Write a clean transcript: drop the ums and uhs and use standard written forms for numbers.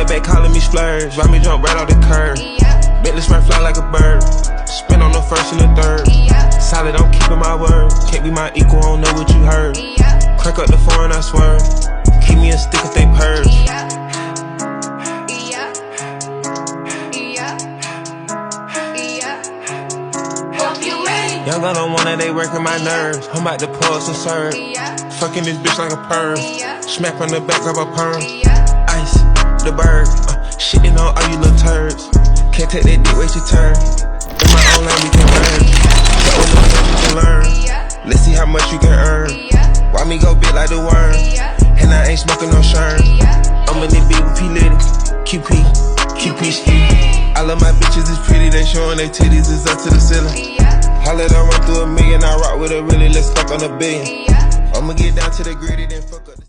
back calling me splurge. Ride me jump right off the curb. Bentley spread fly like a bird. Spin on the first and the third. Solid, I'm keeping my word. Can't be my equal, I don't know what you heard. Crank up the foreign, I swear. Keep me a stick if they purge. Young gun on one that they working my nerves. I'm about to pour some serve. Fucking this bitch like a perm. Smack on the back of a perm. Ice, the bird. Shitting on all you little turds. Can't take that dick, wait your turn. In my own lane we can burn. You can learn. Let's see how much you can earn. Why me go big like the worm? And I ain't smoking no shirt. I'm in the beat with P Litty. QP ski. I love my bitches, it's pretty. They showing their titties, it's up to the ceiling. I let her run through $1 million. I rock with her really, let's fuck on $1 billion. I'ma get down to the gritty, then fuck up.